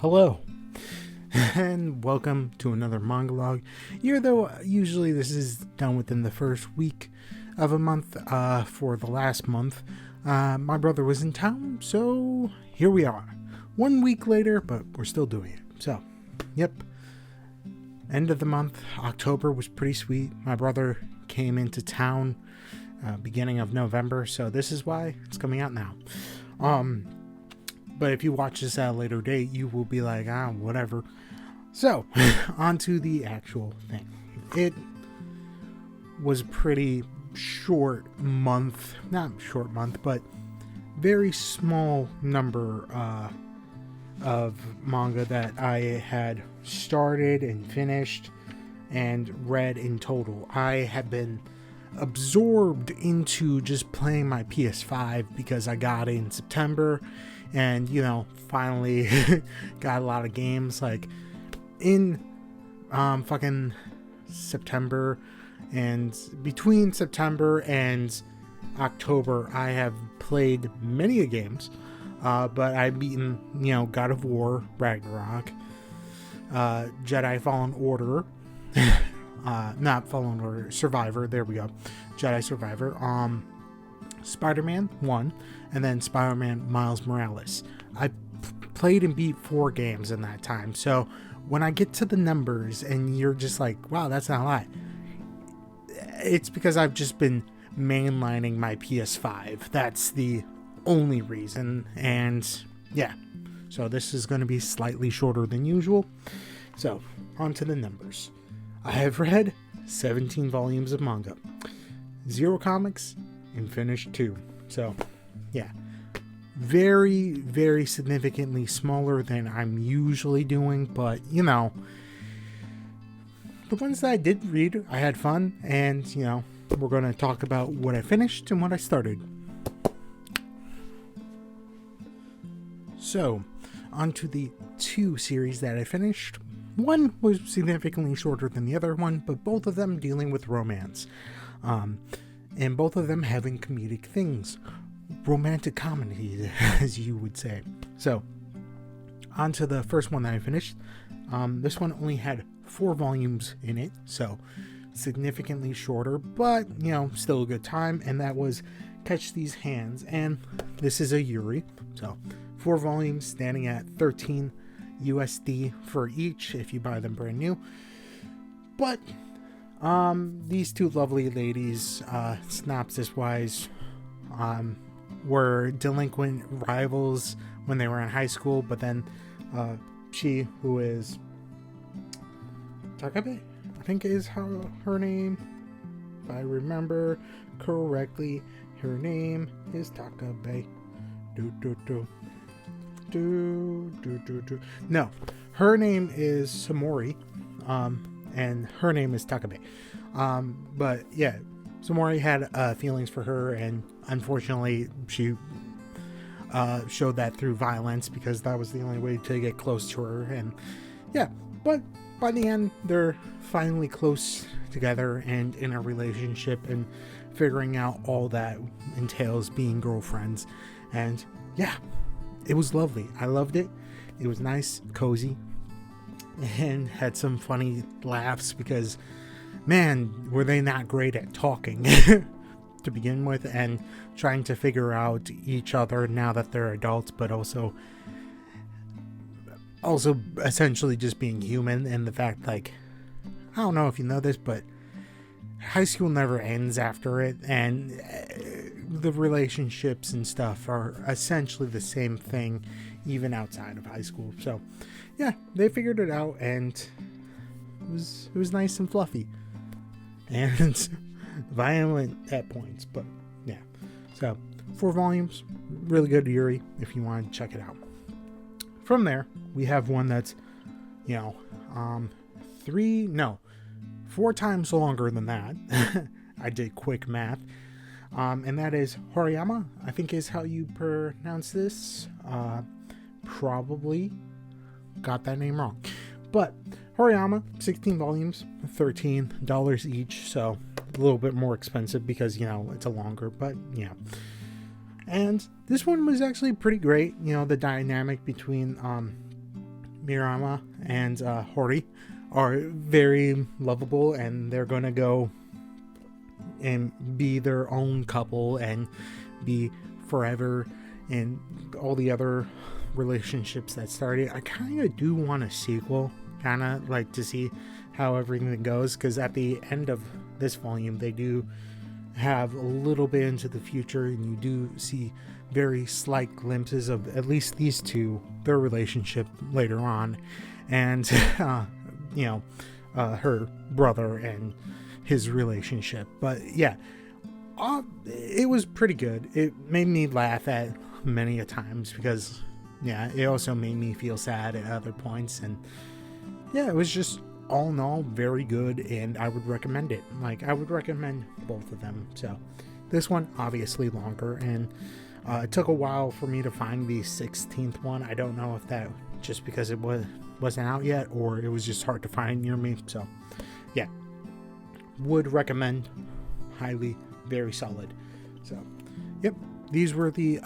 Hello, and welcome to another manga log. Though usually this is done within the first week of a month, for the last month, my brother was in town, so here we are. 1 week later, but we're still doing it. So, yep. End of the month, October was pretty sweet. My brother came into town beginning of November, so this is why it's coming out now. But if you watch this at a later date, you will be like, whatever. So, on to the actual thing. It was a pretty short month. Not short month, but very small number of manga that I had started and finished and read in total. I have been absorbed into just playing my PS5 because I got it in September. And, finally got a lot of games. Like, in fucking September, and between September and October, I have played many games. But I've beaten, God of War, Ragnarok, Jedi Fallen Order, not Fallen Order, Survivor, there we go, Jedi Survivor, Spider-Man 1, and then Spider-Man Miles Morales. I played and beat 4 games in that time. So when I get to the numbers and you're just like, wow, that's not a lot, it's because I've just been mainlining my PS5. That's the only reason. And yeah, so this is going to be slightly shorter than usual. So on to the numbers. I have read 17 volumes of manga, 0 comics, and finished 2. So yeah, very, very significantly smaller than I'm usually doing, but the ones that I did read, I had fun, and we're going to talk about what I finished and what I started. So, on to the 2 series that I finished. One was significantly shorter than the other one, but both of them dealing with romance. And both of them having comedic things. Romantic comedy, as you would say. So, on to the first one that I finished. This one only had 4 volumes in it, so significantly shorter, but, still a good time, and that was Catch These Hands, and this is a Yuri, so 4 volumes standing at $13 USD for each if you buy them brand new. But these 2 lovely ladies, synopsis-wise, were delinquent rivals when they were in high school, but then she, who is Takabe, I think is her name, if I remember correctly, her name is Takabe. No, her name is Samori, and her name is Takabe. But yeah, Samori had feelings for her, and unfortunately she showed that through violence because that was the only way to get close to her. And yeah, but by the end they're finally close together and in a relationship and figuring out all that entails being girlfriends. And yeah, it was lovely. I loved it. It was nice, cozy, and had some funny laughs because, man, were they not great at talking to begin with, and trying to figure out each other now that they're adults, but also essentially just being human. And the fact, like, I don't know if you know this, but high school never ends after it, and the relationships and stuff are essentially the same thing even outside of high school. So yeah, they figured it out, and it was nice and fluffy and violent at points, but yeah. So 4 volumes, really good Yuri if you want to check it out. From there, we have one that's 4 times longer than that. I did quick math. And that is Horiyama, I think is how you pronounce this. Probably got that name wrong. But Horiyama, 16 volumes, $13 each, so a little bit more expensive because, it's a longer, but yeah. And this one was actually pretty great. The dynamic between Mirama and Hori are very lovable, and they're going to go and be their own couple and be forever, and all the other relationships that started. I kind of do want a sequel, kind of like to see how everything goes, because at the end of this volume they do have a little bit into the future, and you do see very slight glimpses of at least these two, their relationship later on, and her brother and his relationship. But yeah, it was pretty good. It made me laugh at many a times, because it also made me feel sad at other points, and it was just all in all very good, and I would recommend it. Like, I would recommend both of them. So this one obviously longer, and it took a while for me to find the 16th one. I don't know if that just because it wasn't out yet, or it was just hard to find near me. So yeah, would recommend highly, very solid. So yep, these were the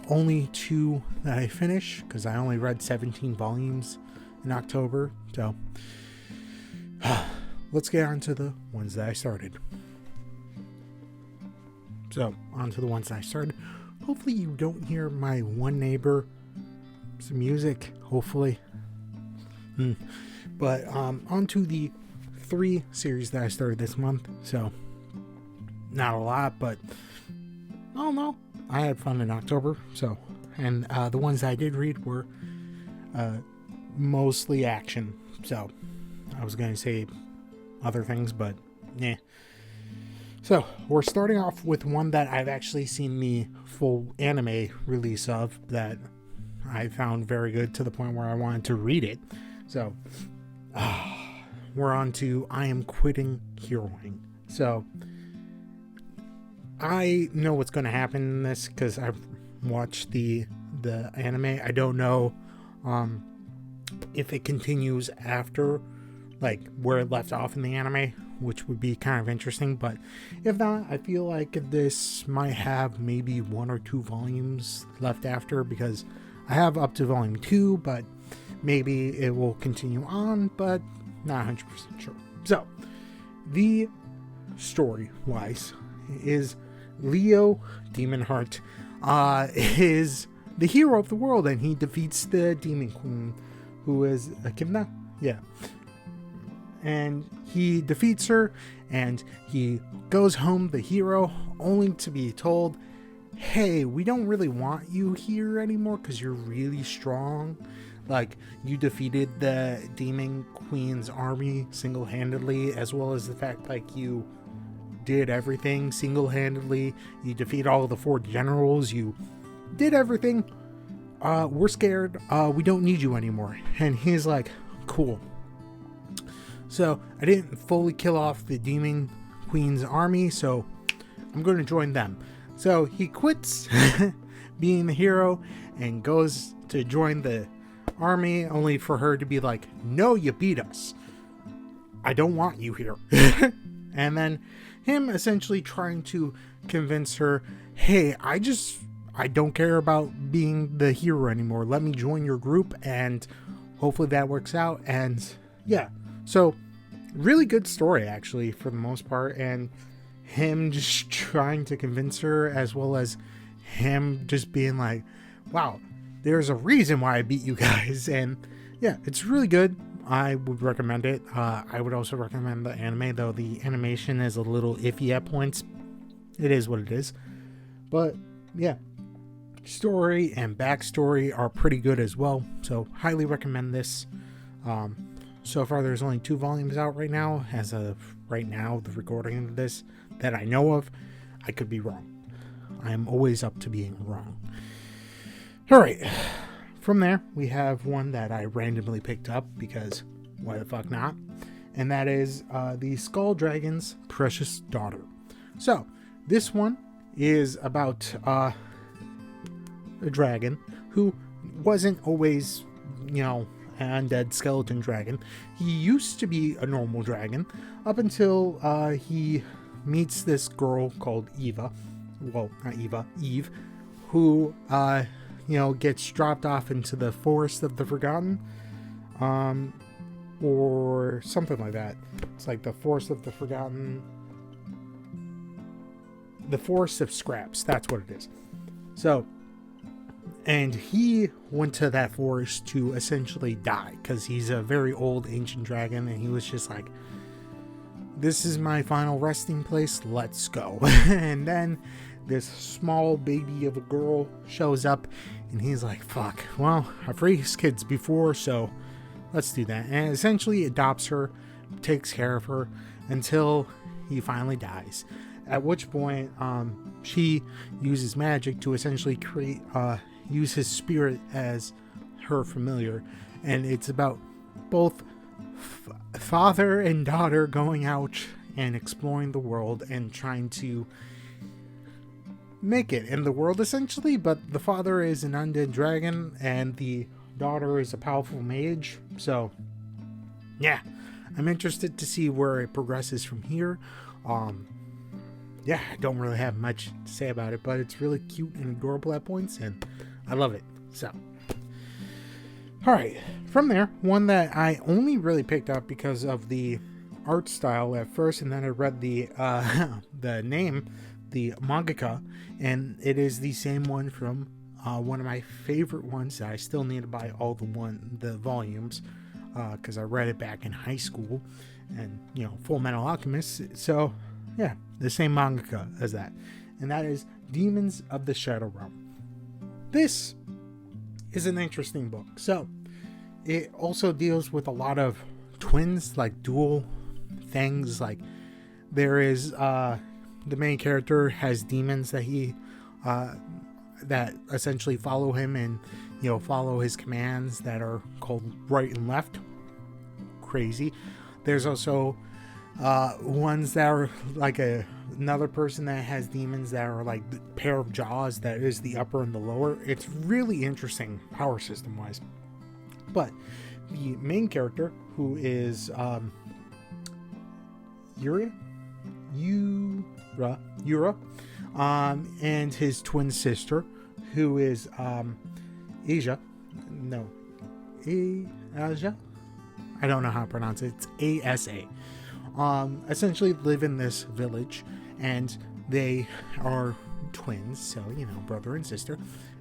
only two that I finished, because I only read 17 volumes in October. So let's get on to the ones that I started. So on to the ones that I started. Hopefully you don't hear my one neighbor, some music, hopefully. But on to the 3 series that I started this month. So not a lot, but I don't know, I had fun in October. So, and the ones I did read were mostly action. So I was going to say other things, but yeah. So we're starting off with one that I've actually seen the full anime release of, that I found very good to the point where I wanted to read it. So we're on to I Am Quitting Heroing. So I know what's going to happen in this, because I've watched the anime. I don't know if it continues after, like, where it left off in the anime, which would be kind of interesting. But if not, I feel like this might have maybe 1 or 2 volumes left after, because I have up to volume 2, but maybe it will continue on, but not 100% sure. So the story wise is Leo Demonheart is the hero of the world, and he defeats the demon queen, who is Akimna. Yeah. And he defeats her, and he goes home the hero, only to be told, hey, we don't really want you here anymore because you're really strong. Like, you defeated the demon queen's army single-handedly, as well as the fact, like, you did everything single-handedly. You defeat all of the 4 generals. You did everything. We're scared. We don't need you anymore. And he's like, cool. So I didn't fully kill off the demon queen's army, so I'm going to join them. So he quits being the hero and goes to join the army, only for her to be like, no, you beat us. I don't want you here. And then him essentially trying to convince her, hey, I don't care about being the hero anymore. Let me join your group, and hopefully that works out. And yeah, so really good story, actually, for the most part. And him just trying to convince her, as well as him just being like, wow, there's a reason why I beat you guys. And yeah, it's really good. I would recommend it. I would also recommend the anime, though the animation is a little iffy at points. It is what it is. But yeah, story and backstory are pretty good as well. So highly recommend this. So far there's only 2 volumes out right now, as of right now, the recording of this, that I know of. I could be wrong. I am always up to being wrong. Alright, from there we have one that I randomly picked up, because why the fuck not? And that is the Skull Dragon's Precious Daughter. So this one is about a dragon who wasn't always, an undead skeleton dragon. He used to be a normal dragon up until he meets this girl called Eva. Well, not Eva, Eve, who gets dropped off into the Forest of the Forgotten. or something like that. It's like the Forest of the Forgotten, the Forest of Scraps. That's what it is. So, and he went to that forest to essentially die because he's a very old ancient dragon, and he was just like, this is my final resting place, let's go. And then this small baby of a girl shows up, and he's like, fuck, well, I've raised kids before, so let's do that. And essentially adopts her, takes care of her until he finally dies. At which point, she uses magic to essentially use his spirit as her familiar. And it's about both father and daughter going out and exploring the world and trying to make it in the world, essentially. But the father is an undead dragon, and the daughter is a powerful mage. So, yeah, I'm interested to see where it progresses from here. Yeah, I don't really have much to say about it, but it's really cute and adorable at points, and I love it. So, alright, from there, one that I only really picked up because of the art style at first, and then I read the the name, the mangaka, and it is the same one from one of my favorite ones that I still need to buy all the volumes, because I read it back in high school, and, you know, Full Metal Alchemist. So, yeah, the same mangaka as that, and that is Demons of the Shadow Realm. This is an interesting book. So, it also deals with a lot of twins, like dual things. Like, there is the main character has demons that he that essentially follow him and, you know, follow his commands, that are called right and left. Crazy. There's also ones that are like another person that has demons that are like the pair of jaws, that is the upper and the lower. It's really interesting power system wise. But the main character, who is Yura, and his twin sister, who is Asia. I don't know how to pronounce it. It's Asa. Essentially live in this village, and they are twins, so, you know, brother and sister.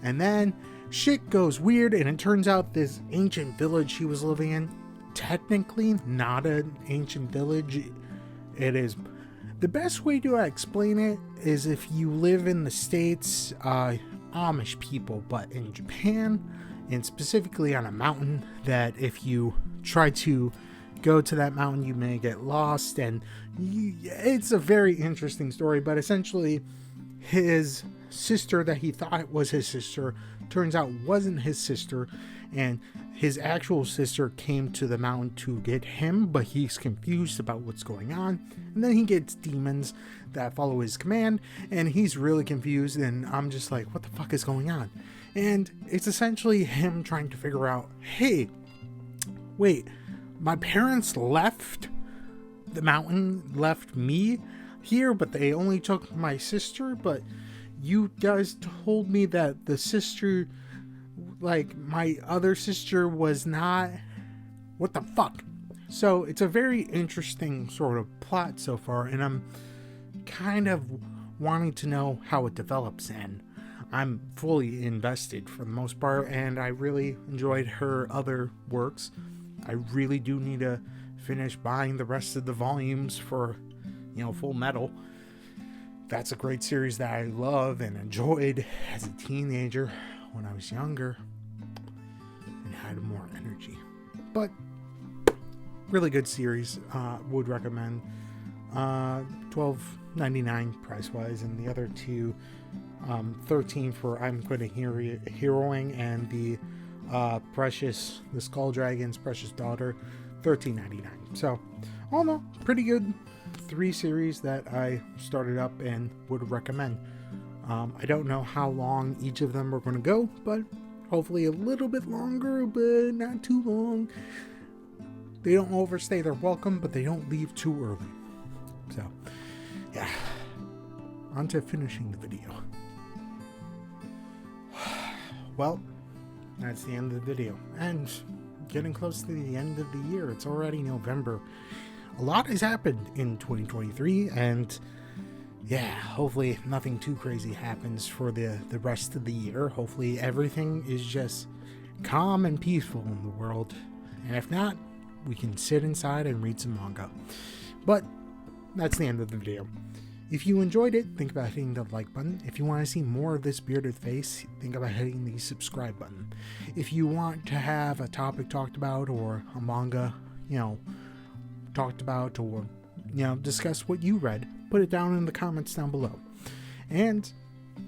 And then shit goes weird, and it turns out this ancient village he was living in, technically not an ancient village. It is, the best way to explain it is if you live in the States, Amish people, but in Japan, and specifically on a mountain, that if you try to go to that mountain, you may get lost, and it's a very interesting story. But essentially, his sister that he thought was his sister turns out wasn't his sister, and his actual sister came to the mountain to get him, but he's confused about what's going on. And then he gets demons that follow his command, and he's really confused, and I'm just like, what the fuck is going on? And it's essentially him trying to figure out, hey, wait, my parents left the mountain, left me here, but they only took my sister. But you guys told me that the sister, like my other sister, was not. What the fuck? So it's a very interesting sort of plot so far, and I'm kind of wanting to know how it develops, and I'm fully invested for the most part, and I really enjoyed her other works. I really do need to finish buying the rest of the volumes for, you know, Full Metal. That's a great series that I love and enjoyed as a teenager when I was younger and had more energy. But really good series. Would recommend. $12.99 price wise, and the other two, $13 for I'm Good at Heroing, and the the Skull Dragon's Precious Daughter, $13.99. So, all in all, pretty good 3 series that I started up and would recommend. I don't know how long each of them are going to go, but hopefully a little bit longer, but not too long. They don't overstay their welcome, but they don't leave too early. So, yeah, on to finishing the video. Well, that's the end of the video. And getting close to the end of the year. It's already November. A lot has happened in 2023, and yeah, hopefully nothing too crazy happens for the rest of the year. Hopefully everything is just calm and peaceful in the world. And if not, we can sit inside and read some manga. But that's the end of the video. If you enjoyed it, think about hitting the like button. If you want to see more of this bearded face, think about hitting the subscribe button. If you want to have a topic talked about or a manga, talked about, or discuss what you read, put it down in the comments down below. And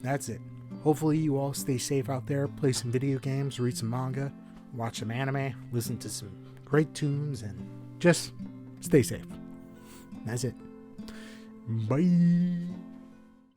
that's it. Hopefully you all stay safe out there, play some video games, read some manga, watch some anime, listen to some great tunes, and just stay safe. That's it. Bye.